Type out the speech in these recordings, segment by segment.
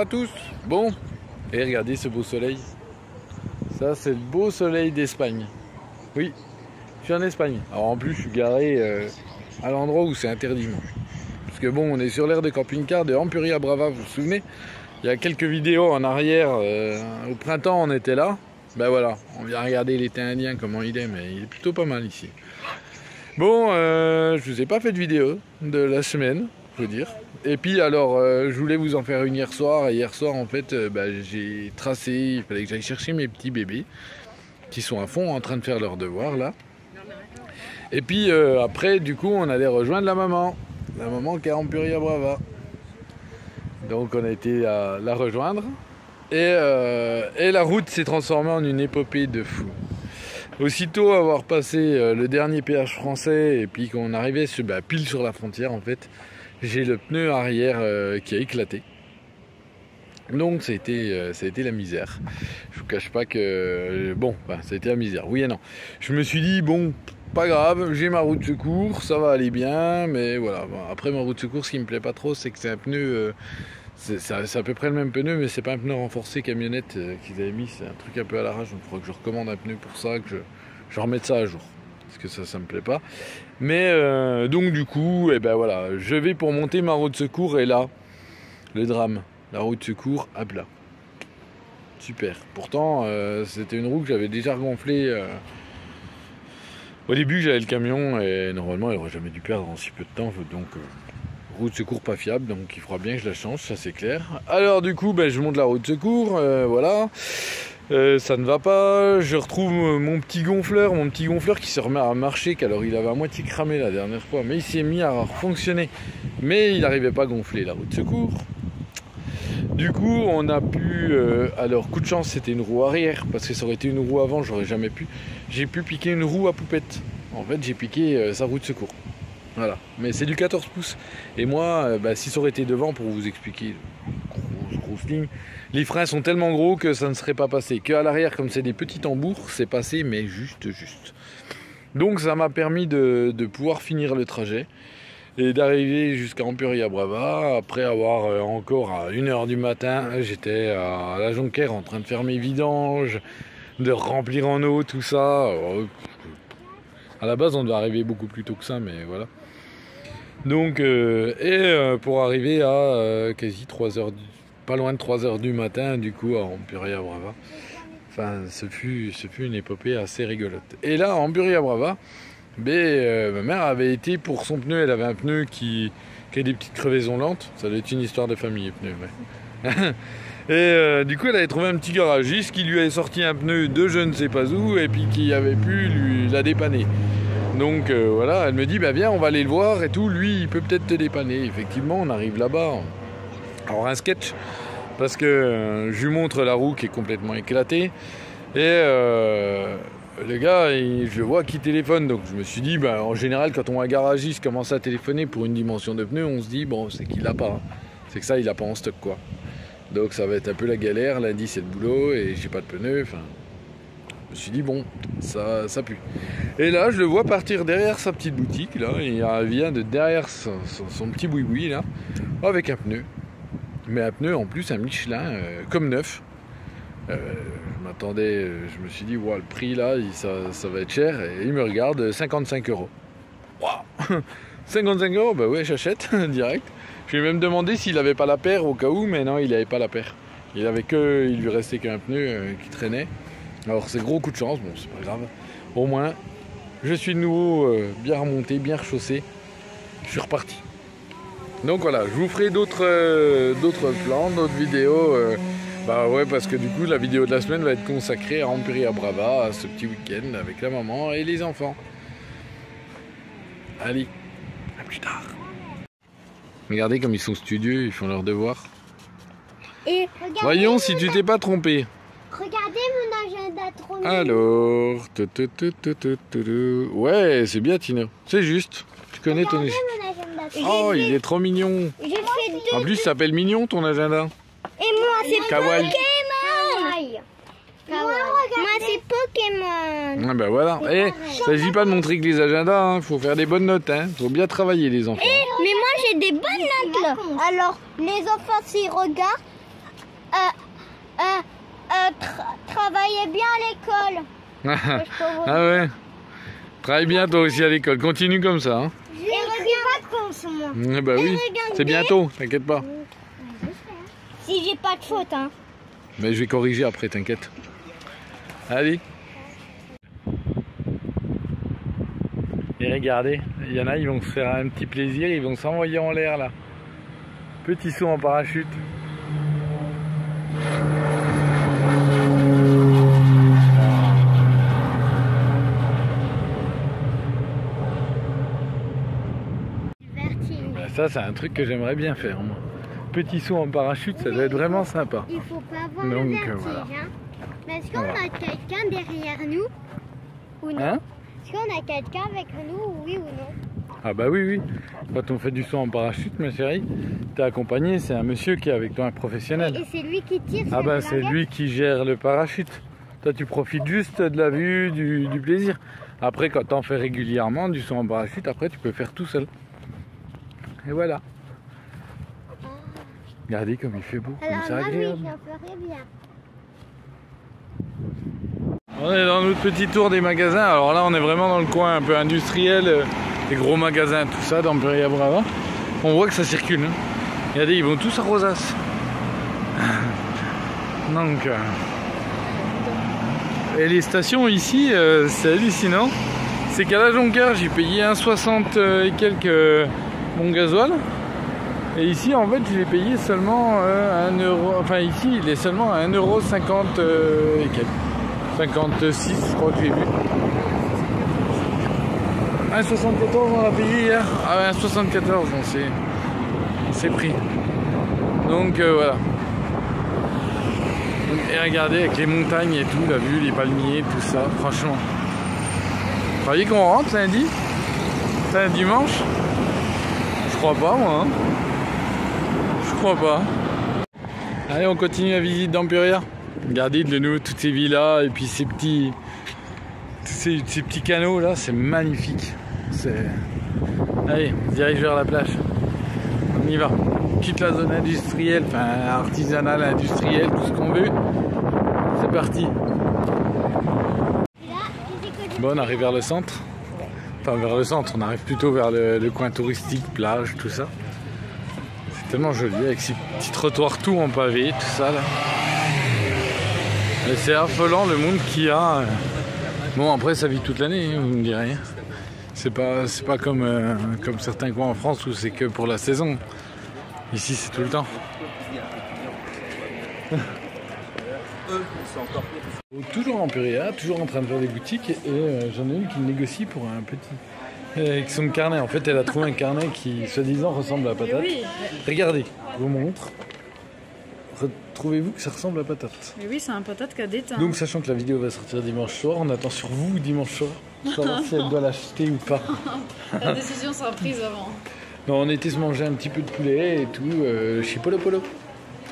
à tous. Bon, et regardez ce beau soleil. Ça, c'est le beau soleil d'Espagne. Oui, je suis en Espagne. Alors en plus, je suis garé à l'endroit où c'est interdit. Parce que bon, on est sur l'aire de camping-car de Empurià Brava, vous vous souvenez? Il y a quelques vidéos en arrière, au printemps on était là. Ben voilà, on vient regarder l'été indien, comment il est, mais il est plutôt pas mal ici. Bon, je vous ai pas fait de vidéo de la semaine, je veux dire. Et puis alors, je voulais vous en faire une hier soir. Et hier soir, en fait, j'ai tracé, il fallait que j'aille chercher mes petits bébés qui sont à fond en train de faire leurs devoirs là. Et puis après, du coup, on allait rejoindre la maman qui est à Empurià Brava. Donc on a été la rejoindre. Et la route s'est transformée en une épopée de fou. Aussitôt avoir passé le dernier péage français et puis qu'on arrivait pile sur la frontière en fait, j'ai le pneu arrière qui a éclaté. Donc ça a été la misère. Je vous cache pas que... ça a été la misère, oui et non. Je me suis dit, bon, pas grave, j'ai ma roue de secours, ça va aller bien, mais voilà. Bon, après ma roue de secours, ce qui me plaît pas trop, c'est que c'est un pneu... c'est à peu près le même pneu, mais c'est pas un pneu renforcé camionnette qu'ils avaient mis, c'est un truc un peu à l'arrache, donc il faudra que je recommande un pneu pour ça, que je remette ça à jour, parce que ça me plaît pas. Mais donc du coup, voilà, je vais pour monter ma roue de secours, et là, le drame, la roue de secours à plat. Super, pourtant c'était une roue que j'avais déjà regonflée au début, j'avais le camion, et normalement il n'aurait jamais dû perdre en si peu de temps, donc... roue de secours pas fiable, donc il faudra bien que je la change, ça c'est clair. Alors du coup, je monte la roue de secours, voilà. Ça ne va pas, je retrouve mon petit gonfleur qui se remet à marcher, qu'alors il avait à moitié cramé la dernière fois, mais il s'est mis à fonctionner. Mais il n'arrivait pas à gonfler la roue de secours. Du coup, on a pu... alors, coup de chance, c'était une roue arrière, parce que ça aurait été une roue avant, j'aurais jamais pu. J'ai pu piquer une roue à poupette. En fait, j'ai piqué sa roue de secours. Voilà, mais c'est du 14 pouces. Et moi, si ça aurait été devant, pour vous expliquer, grosse ligne, les freins sont tellement gros que ça ne serait pas passé. Que à l'arrière, comme c'est des petits tambours, c'est passé, mais juste. Donc ça m'a permis de pouvoir finir le trajet et d'arriver jusqu'à Empurià Brava. Après avoir encore à 1h du matin, j'étais à la Jonquère en train de faire mes vidanges, de remplir en eau, tout ça. À la base, on devait arriver beaucoup plus tôt que ça, mais voilà. Donc, pour arriver à quasi 3h, pas loin de 3h du matin, du coup, à Empurià Brava. Enfin, ce fut une épopée assez rigolote. Et là, à Empurià Brava, ma mère avait été pour son pneu, elle avait un pneu qui a des petites crevaisons lentes. Ça doit être une histoire de famille, les pneus, ouais. Et du coup, elle avait trouvé un petit garagiste qui lui avait sorti un pneu de je ne sais pas où, et puis qui avait pu la dépanner. Donc voilà, elle me dit, viens, on va aller le voir et tout, lui, il peut peut-être te dépanner. Effectivement, on arrive là-bas. Alors un sketch, parce que je lui montre la roue qui est complètement éclatée. Et le gars, je le vois qui téléphone. Donc je me suis dit, en général, quand on a un garagiste commence à téléphoner pour une dimension de pneu, on se dit, bon, c'est qu'il l'a pas. C'est que ça, il l'a pas en stock, quoi. Donc ça va être un peu la galère. Lundi, c'est le boulot et j'ai pas de pneus, enfin... Je me suis dit, bon, ça pue. Et là, je le vois partir derrière sa petite boutique, là. Il vient de derrière son petit boui-boui, là, avec un pneu. Mais un pneu, en plus, un Michelin, comme neuf. Je m'attendais, je me suis dit, le prix, là, ça va être cher. Et il me regarde, 55 €. Waouh, 55 €, ouais, j'achète, direct. Je lui ai même demandé s'il n'avait pas la paire, au cas où, mais non, il n'avait pas la paire. Il lui restait qu'un pneu qui traînait. Alors c'est gros coup de chance, bon c'est pas grave. Au moins, je suis de nouveau bien remonté, bien rechaussé. Je suis reparti. Donc voilà, je vous ferai d'autres plans, d'autres vidéos. Ouais, parce que du coup la vidéo de la semaine va être consacrée à Empurià Brava, à ce petit week-end avec la maman et les enfants. Allez, à plus tard. Regardez comme ils sont studieux, ils font leurs devoirs. Et voyons si tu t'es pas trompé. Regardez mon agenda trop mignon. Alors, ouais, c'est bien Tina, c'est juste. Tu connais ton agenda. Oh, il est trop mignon. En plus, ça s'appelle mignon ton agenda. Et moi, c'est Kawaii. Pokémon. Moi, c'est Pokémon. Ah voilà. Il s'agit pas de montrer que les agendas, faut faire des bonnes notes, faut bien travailler les enfants. Mais moi, j'ai des bonnes notes là. Alors, les enfants, s'ils regardent, travaillez bien à l'école. Ah ouais. Travaille bien toi aussi à l'école. Continue comme ça. Hein. Et regarde pas de con, moi. Bah oui. C'est bientôt, t'inquiète pas. Si j'ai pas de faute, hein. Mais je vais corriger après, t'inquiète. Allez. Et regardez, il y en a, ils vont se faire un petit plaisir, ils vont s'envoyer en l'air là. Petit saut en parachute. Ça, c'est un truc que j'aimerais bien faire, moi. Petit saut en parachute, ça doit être vraiment sympa. Il faut pas avoir le vertige, voilà. hein. Mais est-ce qu'on a quelqu'un derrière nous ou non? Hein? Est-ce qu'on a quelqu'un avec nous, oui ou non? Ah bah oui, oui. Quand on fait du saut en parachute, ma chérie, t'es accompagné, c'est un monsieur qui est avec toi, un professionnel. Et c'est lui qui tire. Ah bah c'est lui qui gère le parachute. Toi, tu profites juste de la vue, du plaisir. Après, quand t'en fais régulièrement du saut en parachute, après, tu peux faire tout seul. Et voilà. Regardez comme il fait beau, comme c'est agréable. Oui, j'en ferais bien. On est dans notre petit tour des magasins. Alors là, on est vraiment dans le coin un peu industriel, les gros magasins, tout ça, d'Amperia Brava. On voit que ça circule. Hein. Regardez, ils vont tous à Rosas. Donc, et les stations ici, c'est hallucinant. C'est qu'à la Jonquière, j'ai payé 1,60 et quelques mon gasoil. Et ici, en fait, je l'ai payé seulement 1 euro. Enfin, ici, il est seulement à 1,50 € et quelques. 56, je crois que j'ai vu. 1,74 on l'a payé hier. Ah, 1,74 on s'est pris. Donc voilà. Et regardez avec les montagnes et tout, la vue, les palmiers, tout ça, franchement. Vous croyez qu'on rentre lundi? C'est un dimanche? Je crois pas moi. Hein. Je crois pas. Allez, on continue la visite d'Amperia. Regardez de nouveau toutes ces villas et puis ces petits canaux là, c'est magnifique. Allez, on se dirige vers la plage. On y va. On quitte la zone industrielle, enfin artisanale, industrielle, tout ce qu'on veut. C'est parti. Bon, on arrive vers le centre. Enfin vers le centre, on arrive plutôt vers le coin touristique, plage, tout ça. C'est tellement joli avec ces petits trottoirs tout en pavé, tout ça là. Et c'est affolant le monde qu'il y a. Bon, après ça vit toute l'année, vous me direz. C'est pas comme certains coins en France où c'est que pour la saison. Ici c'est tout le temps. Toujours en Amperia, toujours en train de faire des boutiques et j'en ai une qui négocie pour un petit. Avec son carnet, en fait elle a trouvé un carnet qui soi-disant ressemble à la patate. Oui. Regardez, je vous montre. Trouvez-vous que ça ressemble à patate? Mais oui, c'est un patate qui a d'éteint. Donc sachant que la vidéo va sortir dimanche soir, on attend sur vous dimanche soir pour savoir si elle doit l'acheter ou pas. La décision sera prise avant. Non, on était se manger un petit peu de poulet et tout chez Polo Polo.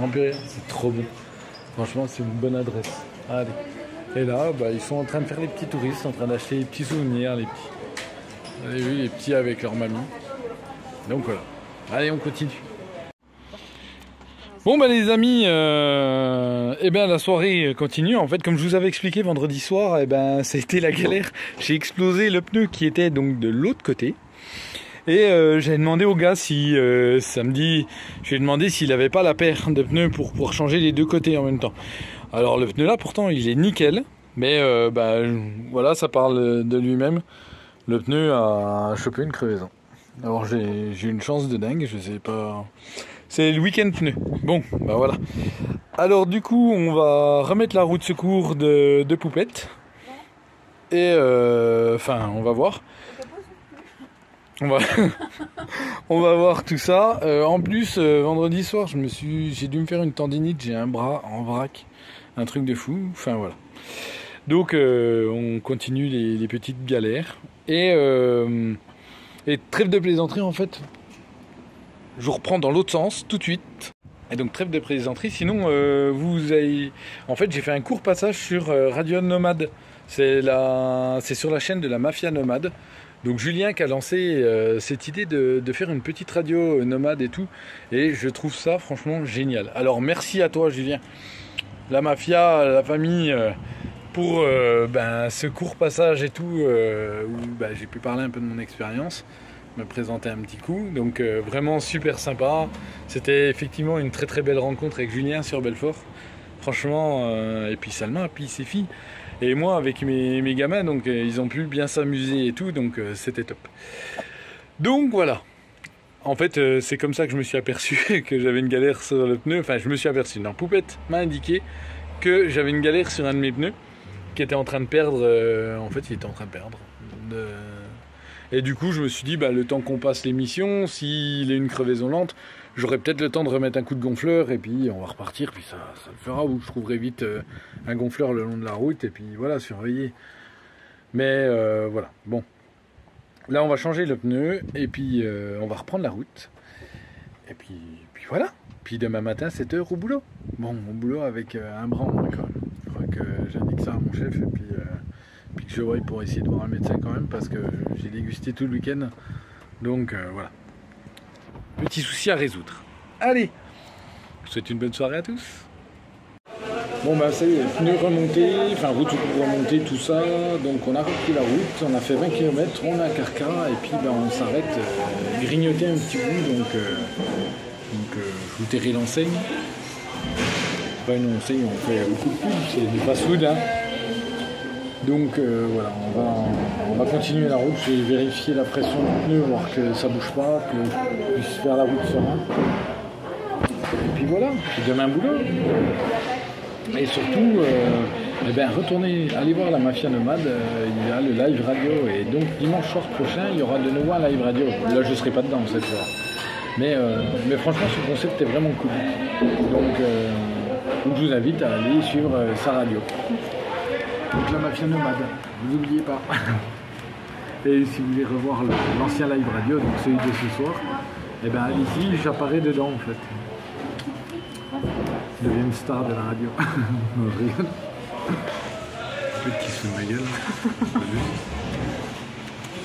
Amperia, c'est trop bon. Franchement, c'est une bonne adresse. Allez. Et là, bah, ils sont en train de faire les petits touristes, en train d'acheter les petits souvenirs, les petits. Vous avez vu, les petits avec leur mamie. Donc voilà. Allez, on continue. Bon bah les amis, eh ben la soirée continue. En fait, comme je vous avais expliqué vendredi soir, eh ben ça a été la galère. J'ai explosé le pneu qui était donc de l'autre côté. Et j'ai demandé au gars si samedi, je lui ai demandé s'il avait pas la paire de pneus pour pouvoir changer les deux côtés en même temps. Alors le pneu là pourtant il est nickel, mais bah voilà, ça parle de lui-même. Le pneu a chopé une crevaison. Alors j'ai une chance de dingue, je sais pas. C'est le week-end pneu. Bon, bah voilà. Alors du coup, on va remettre la roue de secours de Poupette. Et enfin, on va voir. On va voir tout ça. En plus, vendredi soir, j'ai dû me faire une tendinite. J'ai un bras en vrac, un truc de fou. Enfin voilà. Donc, on continue les petites galères. Et trêve de plaisanterie en fait. Je reprends dans l'autre sens tout de suite. Et donc trêve de plaisanterie. Sinon, vous avez... En fait, j'ai fait un court passage sur Radio Nomade. C'est sur la chaîne de la Mafia Nomade. Donc Julien qui a lancé cette idée de faire une petite radio nomade et tout. Et je trouve ça franchement génial. Alors merci à toi Julien, la mafia, la famille, pour ce court passage et tout, où j'ai pu parler un peu de mon expérience, me présenter un petit coup. Donc vraiment super sympa. C'était effectivement une très très belle rencontre avec Julien sur Belfort. Franchement, et puis Salma, et puis ses filles. Et moi avec mes gamins, donc ils ont pu bien s'amuser et tout, donc c'était top. Donc voilà. En fait, c'est comme ça que je me suis aperçu que j'avais une galère sur le pneu. Enfin, je me suis aperçu. Non, Poupette m'a indiqué que j'avais une galère sur un de mes pneus qui était en train de perdre. En fait, il était en train de perdre. Et du coup, je me suis dit, le temps qu'on passe l'émission, s'il est une crevaison lente, j'aurai peut-être le temps de remettre un coup de gonfleur et puis on va repartir. Puis ça le fera, ou je trouverai vite un gonfleur le long de la route et puis voilà, surveiller. Mais voilà, bon. Là, on va changer le pneu et puis on va reprendre la route. Et puis voilà. Puis demain matin, 7h au boulot. Bon, au boulot avec un bras en main quand même. Je crois que j'indique ça à mon chef et puis que je voie pour essayer de voir un médecin quand même parce que j'ai dégusté tout le week-end. Donc voilà. Petit souci à résoudre. Allez, je vous souhaite une bonne soirée à tous. Bon ça y est, pneus remontés, enfin route remontée, tout ça. Donc on a repris la route, on a fait 20 km, on a un carcar et puis on s'arrête grignoter un petit bout. Donc je vous tairai l'enseigne. C'est pas une enseigne, on fait beaucoup de pub, c'est du fast-food. Hein. Donc voilà, on va continuer la route. Je vais vérifier la pression du pneu, voir que ça bouge pas, que je puisse faire la route serein. Et puis voilà, puis demain boulot. Et surtout, retournez, allez voir la Mafia Nomade, il y a le live radio. Et donc dimanche soir prochain, il y aura de nouveau un live radio. Là, je ne serai pas dedans cette fois. Mais franchement, ce concept est vraiment cool. Donc je vous invite à aller suivre sa radio. Donc la Mafia Nomade, vous n'oubliez pas. Et si vous voulez revoir l'ancien live radio, donc celui de ce soir, allez-y, j'apparais dedans en fait. Je deviens une star de la radio. Non, je rigole. Peut-être qu'il se fout de ma gueule.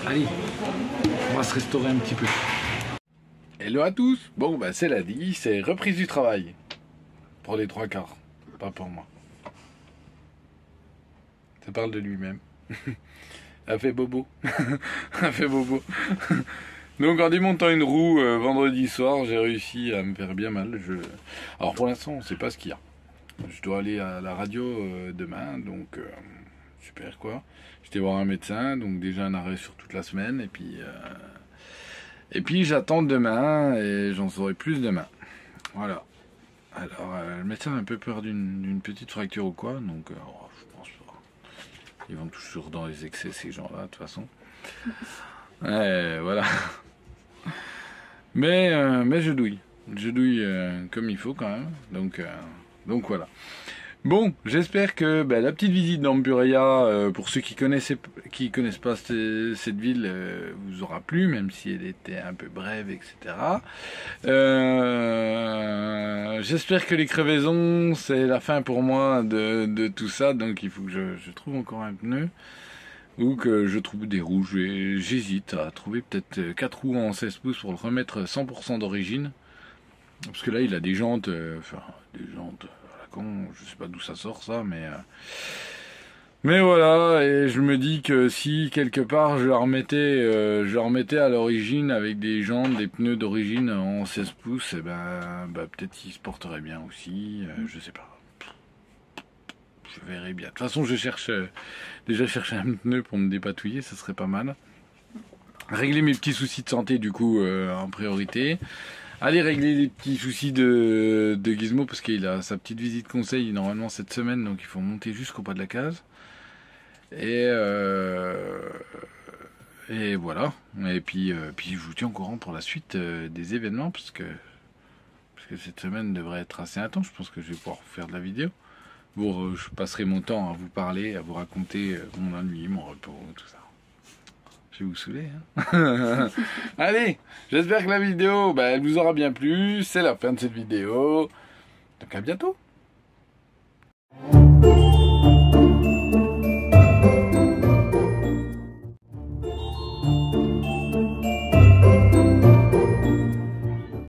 Allez, on va se restaurer un petit peu. Hello à tous. Bon, c'est la dit, c'est reprise du travail. Pour les 3/4, pas pour moi. Ça parle de lui-même. A fait bobo. A fait bobo. Donc en démontant une roue vendredi soir, j'ai réussi à me faire bien mal. Alors pour l'instant, on ne sait pas ce qu'il y a. Je dois aller à la radio demain, donc super quoi. J'étais voir un médecin, donc déjà un arrêt sur toute la semaine, et puis j'attends demain et j'en saurai plus demain. Voilà. Alors le médecin a un peu peur d'une petite fracture ou quoi, donc je pense pas. Ils vont toujours dans les excès ces gens-là de toute façon. Voilà. Mais je douille comme il faut quand même, donc voilà. Bon, j'espère que la petite visite d'Ampuria, pour ceux qui connaissent pas cette ville, vous aura plu, même si elle était un peu brève, etc. J'espère que les crevaisons, c'est la fin pour moi de tout ça, donc il faut que je trouve encore un pneu. Ou que je trouve des roues. J'hésite à trouver peut-être 4 roues en 16 pouces pour le remettre 100% d'origine. Parce que là, il a des jantes, des jantes à la con, je sais pas d'où ça sort ça, mais voilà, et je me dis que si quelque part je la remettais à l'origine avec des jantes, des pneus d'origine en 16 pouces, peut-être qu'ils se porteraient bien aussi, je sais pas. Je verrai bien. De toute façon, je cherche déjà chercher un pneu pour me dépatouiller, ça serait pas mal. Régler mes petits soucis de santé, du coup, en priorité. Aller régler les petits soucis de Gizmo, parce qu'il a sa petite visite conseil normalement cette semaine, donc il faut monter jusqu'au pas de la case. Et voilà. Et puis je vous tiens au courant pour la suite des événements, parce que cette semaine devrait être assez intense. Je pense que je vais pouvoir faire de la vidéo. Bon, je passerai mon temps à vous parler, à vous raconter mon ennui, mon repos, tout ça. Je vais vous saouler, hein. Allez, j'espère que la vidéo, elle vous aura bien plu. C'est la fin de cette vidéo. Donc à bientôt. Thank